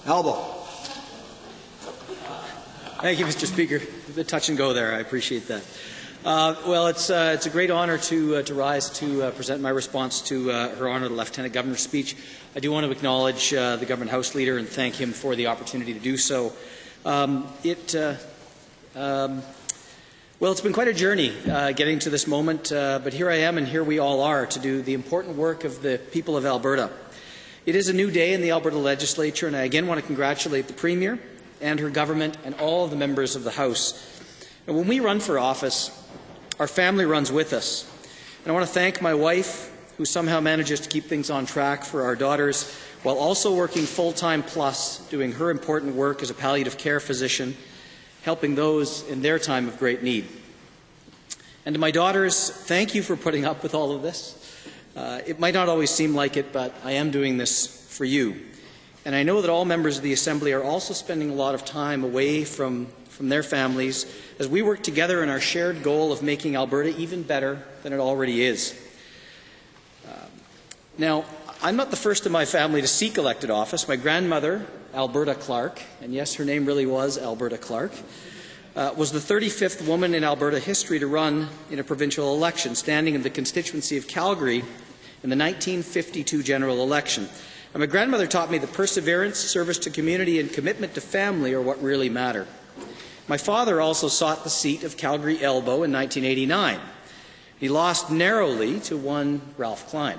Elbow. Thank you, Mr. Speaker. The touch and go there. I appreciate that. Well, it's a great honour to rise to present my response to Her Honour the Lieutenant Governor's speech. I do want to acknowledge the Government House Leader and thank him for the opportunity to do so. Well, it's been quite a journey getting to this moment, but here I am and here we all are to do the important work of the people of Alberta. It is a new day in the Alberta Legislature, and I again want to congratulate the Premier and her government and all of the members of the House. And when we run for office, our family runs with us. And I want to thank my wife, who somehow manages to keep things on track for our daughters, while also working full-time plus, doing her important work as a palliative care physician, helping those in their time of great need. And to my daughters, thank you for putting up with all of this. It might not always seem like it, but I am doing this for you. And I know that all members of the Assembly are also spending a lot of time away from their families as we work together in our shared goal of making Alberta even better than it already is. Now, I'm not the first in my family to seek elected office. My grandmother, Alberta Clark, and yes, her name really was Alberta Clark, was the 35th woman in Alberta history to run in a provincial election, standing in the constituency of Calgary in the 1952 general election. And my grandmother taught me that perseverance, service to community, and commitment to family are what really matter. My father also sought the seat of Calgary Elbow in 1989. He lost narrowly to one Ralph Klein.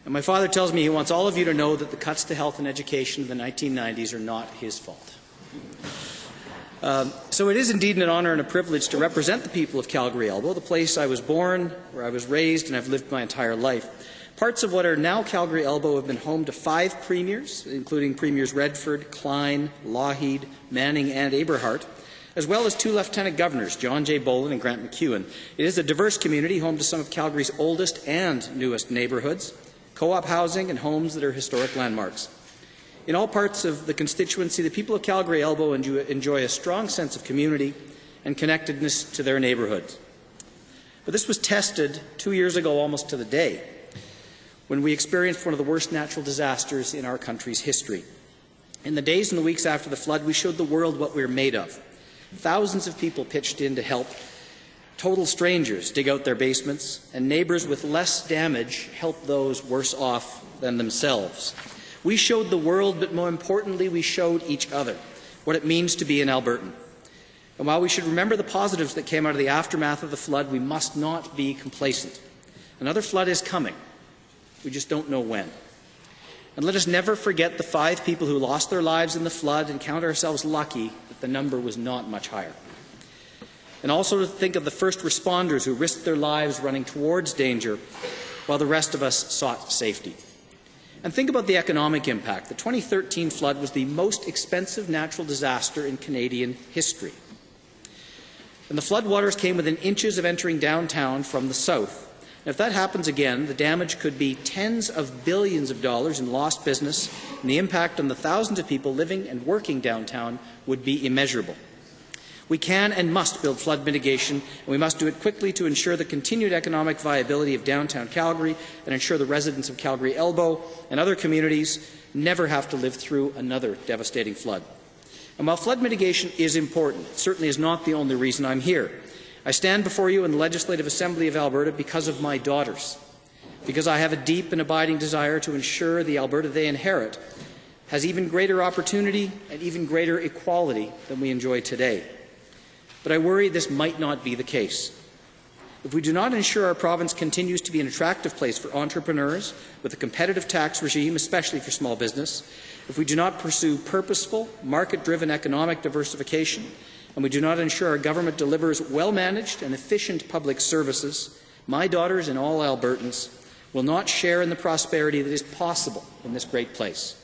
And my father tells me he wants all of you to know that the cuts to health and education of the 1990s are not his fault. So it is indeed an honour and a privilege to represent the people of Calgary Elbow, the place I was born, where I was raised, and I've lived my entire life. Parts of what are now Calgary Elbow have been home to 5 premiers, including Premiers Redford, Klein, Lougheed, Manning and Aberhart, as well as 2 lieutenant governors, John J. Bolin and Grant McEwen. It is a diverse community, home to some of Calgary's oldest and newest neighbourhoods, co-op housing and homes that are historic landmarks. In all parts of the constituency, the people of Calgary Elbow enjoy a strong sense of community and connectedness to their neighbourhoods. But this was tested 2 years ago, almost to the day, when we experienced one of the worst natural disasters in our country's history. In the days and the weeks after the flood, we showed the world what we were made of. Thousands of people pitched in to help total strangers dig out their basements, and neighbours with less damage helped those worse off than themselves. We showed the world, but more importantly, we showed each other what it means to be an Albertan. And while we should remember the positives that came out of the aftermath of the flood, we must not be complacent. Another flood is coming. We just don't know when. And let us never forget the 5 people who lost their lives in the flood and count ourselves lucky that the number was not much higher. And also to think of the first responders who risked their lives running towards danger while the rest of us sought safety. And think about the economic impact. The 2013 flood was the most expensive natural disaster in Canadian history. And the floodwaters came within inches of entering downtown from the south. And if that happens again, the damage could be tens of billions of dollars in lost business, and the impact on the thousands of people living and working downtown would be immeasurable. We can and must build flood mitigation, and we must do it quickly to ensure the continued economic viability of downtown Calgary and ensure the residents of Calgary Elbow and other communities never have to live through another devastating flood. And while flood mitigation is important, it certainly is not the only reason I'm here. I stand before you in the Legislative Assembly of Alberta because of my daughters, because I have a deep and abiding desire to ensure the Alberta they inherit has even greater opportunity and even greater equality than we enjoy today. But I worry this might not be the case. If we do not ensure our province continues to be an attractive place for entrepreneurs with a competitive tax regime, especially for small business, if we do not pursue purposeful, market-driven economic diversification, and we do not ensure our government delivers well-managed and efficient public services, my daughters and all Albertans will not share in the prosperity that is possible in this great place.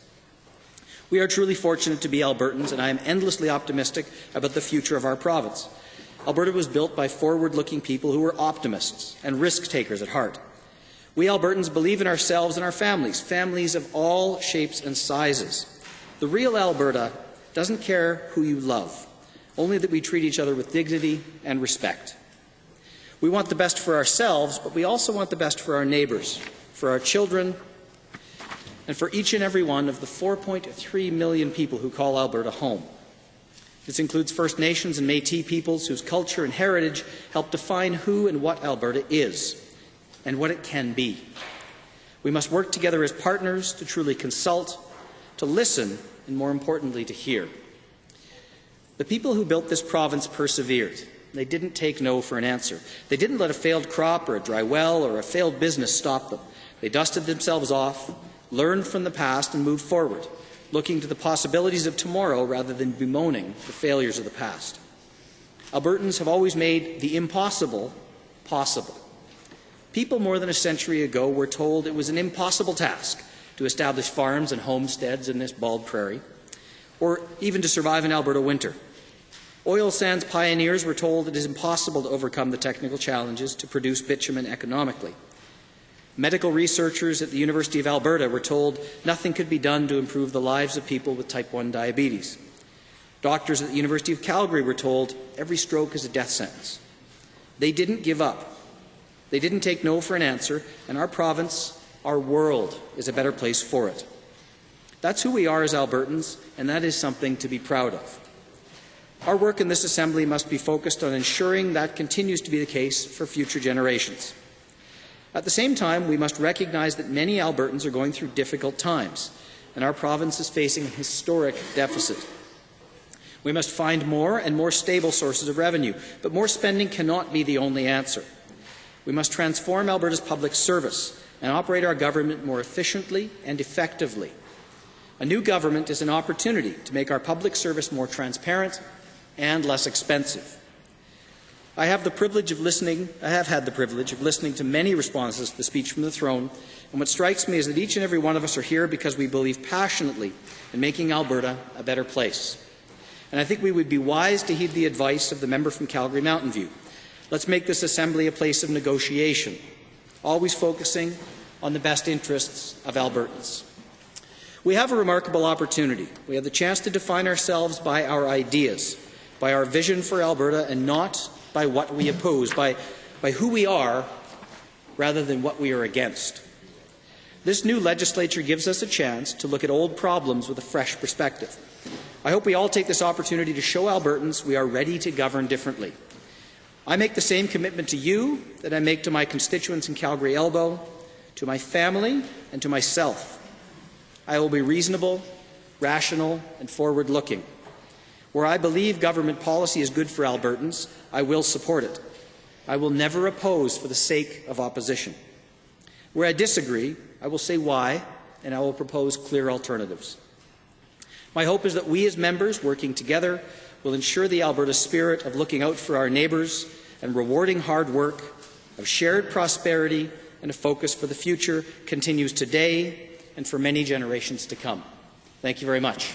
We are truly fortunate to be Albertans, and I am endlessly optimistic about the future of our province. Alberta was built by forward-looking people who were optimists and risk-takers at heart. We Albertans believe in ourselves and our families, families of all shapes and sizes. The real Alberta doesn't care who you love, only that we treat each other with dignity and respect. We want the best for ourselves, but we also want the best for our neighbours, for our children, and for each and every one of the 4.3 million people who call Alberta home. This includes First Nations and Métis peoples whose culture and heritage help define who and what Alberta is and what it can be. We must work together as partners to truly consult, to listen, and more importantly, to hear. The people who built this province persevered. They didn't take no for an answer. They didn't let a failed crop or a dry well or a failed business stop them. They dusted themselves off, learned from the past, and moved forward, looking to the possibilities of tomorrow rather than bemoaning the failures of the past. Albertans have always made the impossible possible. People more than a century ago were told it was an impossible task to establish farms and homesteads in this bald prairie, or even to survive an Alberta winter. Oil sands pioneers were told it is impossible to overcome the technical challenges to produce bitumen economically. Medical researchers at the University of Alberta were told nothing could be done to improve the lives of people with type 1 diabetes. Doctors at the University of Calgary were told every stroke is a death sentence. They didn't give up. They didn't take no for an answer, and our province, our world, is a better place for it. That's who we are as Albertans, and that is something to be proud of. Our work in this Assembly must be focused on ensuring that continues to be the case for future generations. At the same time, we must recognize that many Albertans are going through difficult times, and our province is facing a historic deficit. We must find more and more stable sources of revenue, but more spending cannot be the only answer. We must transform Alberta's public service and operate our government more efficiently and effectively. A new government is an opportunity to make our public service more transparent and less expensive. I have had the privilege of listening to many responses to the speech from the throne, and what strikes me is that each and every one of us are here because we believe passionately in making Alberta a better place. And I think we would be wise to heed the advice of the member from Calgary Mountain View. Let's make this Assembly a place of negotiation, always focusing on the best interests of Albertans. We have a remarkable opportunity. We have the chance to define ourselves by our ideas, by our vision for Alberta, and not by what we oppose, by who we are rather than what we are against. This new legislature gives us a chance to look at old problems with a fresh perspective. I hope we all take this opportunity to show Albertans we are ready to govern differently. I make the same commitment to you that I make to my constituents in Calgary Elbow, to my family, and to myself. I will be reasonable, rational, and forward-looking. Where I believe government policy is good for Albertans, I will support it. I will never oppose for the sake of opposition. Where I disagree, I will say why, and I will propose clear alternatives. My hope is that we as members, working together, will ensure the Alberta spirit of looking out for our neighbours and rewarding hard work, of shared prosperity and a focus for the future continues today and for many generations to come. Thank you very much.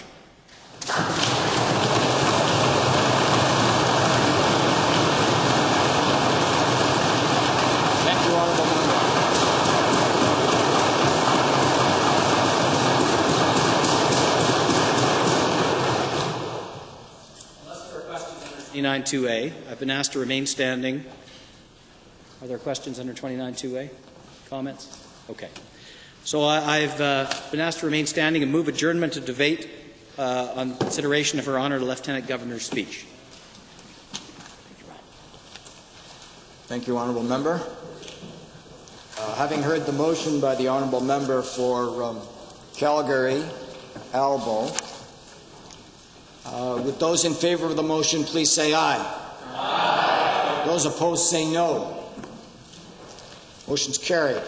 Under 29(2)A. I've been asked to remain standing. Are there questions under 29(2)A? Comments? Okay. So I've been asked to remain standing and move adjournment to debate on consideration of Her Honour the Lieutenant Governor's speech. Thank you, Honourable Member. Having heard the motion by the Honourable Member for Calgary, Elbow, would those in favour of the motion please say aye. Aye. Those opposed say no. Motion's carried.